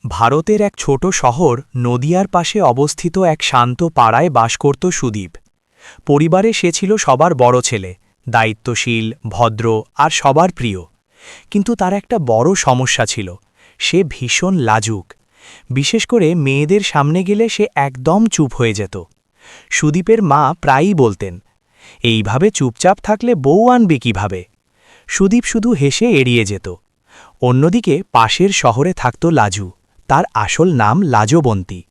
ভারতের এক ছোট শহর নদিয়ার পাশে অবস্থিত এক শান্ত পাড়ায় বাস করত সুদীপ। পরিবারে সে ছিল সবার বড় ছেলে, দায়িত্বশীল, ভদ্র আর সবার প্রিয়। কিন্তু তার একটা বড় সমস্যা ছিল, সে ভীষণ লাজুক। বিশেষ করে মেয়েদের সামনে গেলে সে একদম চুপ হয়ে যেত। সুদীপের মা প্রায়ই বলতেন, এইভাবে চুপচাপ থাকলে বউ আনবে কিভাবে। সুদীপ শুধু হেসে এড়িয়ে যেত। অন্যদিকে পাশের শহরে থাকত লাজু। তার আসল নাম লাজবন্তী।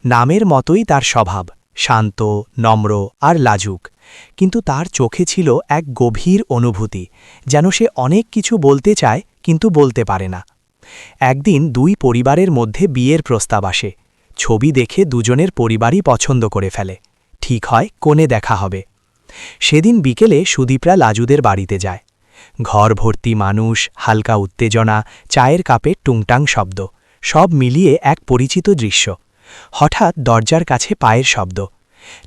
নামের মতোই তার স্বভাব, শান্ত, নম্র আর লাজুক। কিন্তু তার চোখে ছিল এক গভীর অনুভূতি, যেন সে অনেক কিছু বলতে চায় কিন্তু বলতে পারে না। একদিন দুই পরিবারের মধ্যে বিয়ের প্রস্তাব আসে। ছবি দেখে দুজনের পরিবারই পছন্দ করে ফেলে। ঠিক হয় কনে দেখা হবে। সেদিন বিকেলে সুদীপরা লাজুদের বাড়িতে যায়। ঘর ভর্তি মানুষ, হালকা উত্তেজনা, চায়ের কাপে টুংটাং শব্দ, সব মিলিয়ে এক পরিচিত দৃশ্য। হঠাৎ দরজার কাছে পায়ের শব্দ।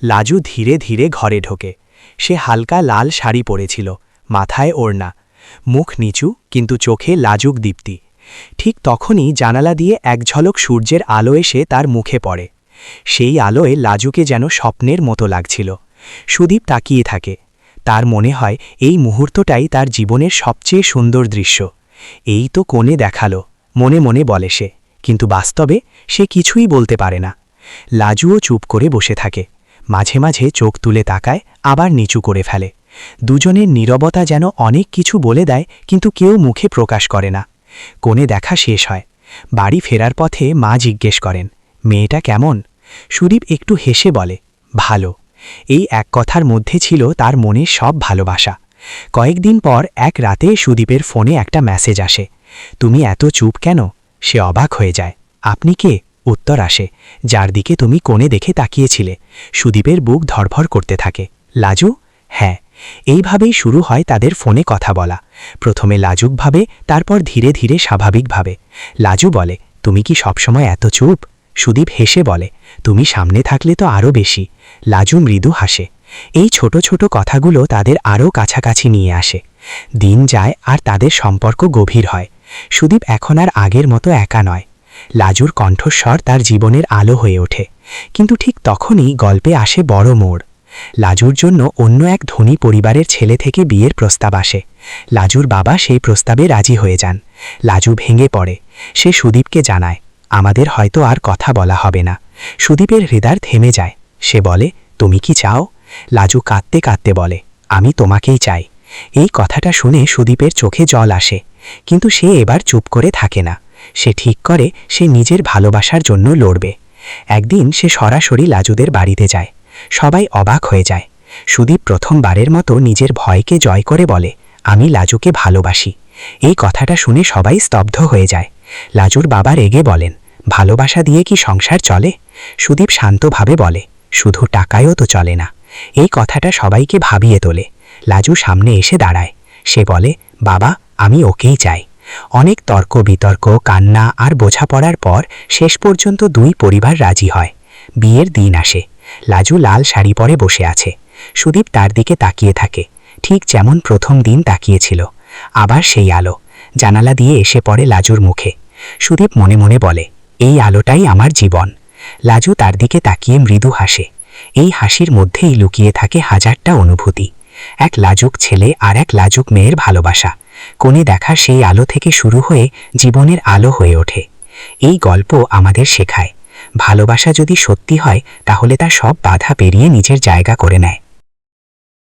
লাজু ধীরে ধীরে ঘরে ঢোকে। সে হালকা লাল শাড়ি পরেছিল, মাথায় ওড়না, মুখ নিচু কিন্তু চোখে লাজুক দীপ্তি। ঠিক তখনই জানালা দিয়ে এক ঝলক সূর্যের আলো এসে তার মুখে পড়ে। সেই আলোয় লাজুকে যেন স্বপ্নের মতো লাগছিল। সুদীপ তাকিয়ে থাকে। তার মনে হয় এই মুহূর্তটাই তার জীবনের সবচেয়ে সুন্দর দৃশ্য। এই তো কনে দেখালো, মনে মনে বলে সে, কিন্তু বাস্তবে সে কিছুই বলতে পারে না। লাজুও চুপ করে বসে থাকে। মাঝে মাঝে চোখ তুলে তাকায়, আবার নিচু করে ফেলে। দুজনের নীরবতা যেন অনেক কিছু বলে দেয়, কিন্তু কেউ মুখে প্রকাশ করে না। কনে দেখা শেষ হয়। বাড়ি ফেরার পথে মা জিজ্ঞেস করেন, মেয়েটা কেমন? সুদীপ একটু হেসে বলে, ভালো। এই এক কথার মধ্যে ছিল তার মনের সব ভালোবাসা। কয়েকদিন পর এক রাতে সুদীপের ফোনে একটা মেসেজ আসে, তুমি এত চুপ কেন? সে অবাক হয়ে যায়। আপনি কে? উত্তর আসে, যার দিকে তুমি কোণে দেখে তাকিয়েছিলে। সুদীপের বুক ধড়ফড় করতে থাকে। লাজু? হ্যাঁ। এইভাবেই শুরু হয় তাদের ফোনে কথা বলা। প্রথমে লাজুকভাবে, তারপর ধীরে ধীরে স্বাভাবিকভাবে। লাজু বলে, তুমি কি সবসময় এত চুপ? সুদীপ হেসে বলে, তুমি সামনে থাকলে তো আরও বেশি। লাজু মৃদু হাসে। এই ছোট ছোট কথাগুলো তাদের আরও কাছাকাছি নিয়ে আসে। দিন যায় আর তাদের সম্পর্ক গভীর হয়। সুদীপ এখন আর আগের মতো একা নয়। লাজুর কণ্ঠস্বর তার জীবনের আলো হয়ে ওঠে। কিন্তু ঠিক তখনই গল্পে আসে বড় মোড়। লাজুর জন্য অন্য এক ধনী পরিবারের ছেলে থেকে বিয়ের প্রস্তাব আসে। লাজুর বাবা সেই প্রস্তাবে রাজি হয়ে যান। লাজু ভেঙে পড়ে। সে সুদীপকে জানায়, আমাদের হয়তো আর কথা বলা হবে না। সুদীপের হৃদয় থেমে যায়। সে বলে, তুমি কি চাও? লাজু কাঁদতে কাঁদতে বলে, আমি তোমাকেই চাই। এই কথাটা শুনে সুদীপের চোখে জল আসে। কিন্তু সে এবার চুপ করে থাকে না। সে ঠিক করে সে নিজের ভালোবাসার জন্য লড়বে। একদিন সে সরাসরি লাজুদের বাড়িতে যায়। সবাই অবাক হয়ে যায়। সুদীপ প্রথমবারের মতো নিজের ভয়কে জয় করে বলে, আমি লাজুকে ভালোবাসি। এই কথাটা শুনে সবাই স্তব্ধ হয়ে যায়। লাজুর বাবা রেগে বলেন, ভালোবাসা দিয়ে কি সংসার চলে? সুদীপ শান্তভাবে বলে, শুধু টাকায়ও তো চলে না। এই কথাটা সবাইকে ভাবিয়ে তোলে। লাজু সামনে এসে দাঁড়ায়। সে বলে, বাবা, আমি ওকেই চাই। অনেক তর্ক বিতর্ক, কান্না আর বোঝাপড়ার পর শেষ পর্যন্ত দুই পরিবার রাজি হয়। বিয়ের দিন আসে। লাজু লাল শাড়ি পরে বসে আছে। সুদীপ তার দিকে তাকিয়ে থাকে, ঠিক যেমন প্রথম দিন তাকিয়েছিল। আবার সেই আলো জানালা দিয়ে এসে পড়ে লাজুর মুখে। সুদীপ মনে মনে বলে, এই আলোটাই আমার জীবন। লাজু তার দিকে তাকিয়ে মৃদু হাসে। এই হাসির মধ্যেই লুকিয়ে থাকে হাজারটা অনুভূতি। এক লাজুক ছেলে আর এক লাজুক মেয়ের ভালোবাসা। কোণে দেখা সেই আলো থেকে শুরু হয়ে জীবনের আলো হয়ে ওঠে। এই গল্প আমাদের শেখায়, ভালোবাসা যদি সত্যি হয় তাহলে তা সব বাধা পেরিয়ে নিজের জায়গা করে নেয়।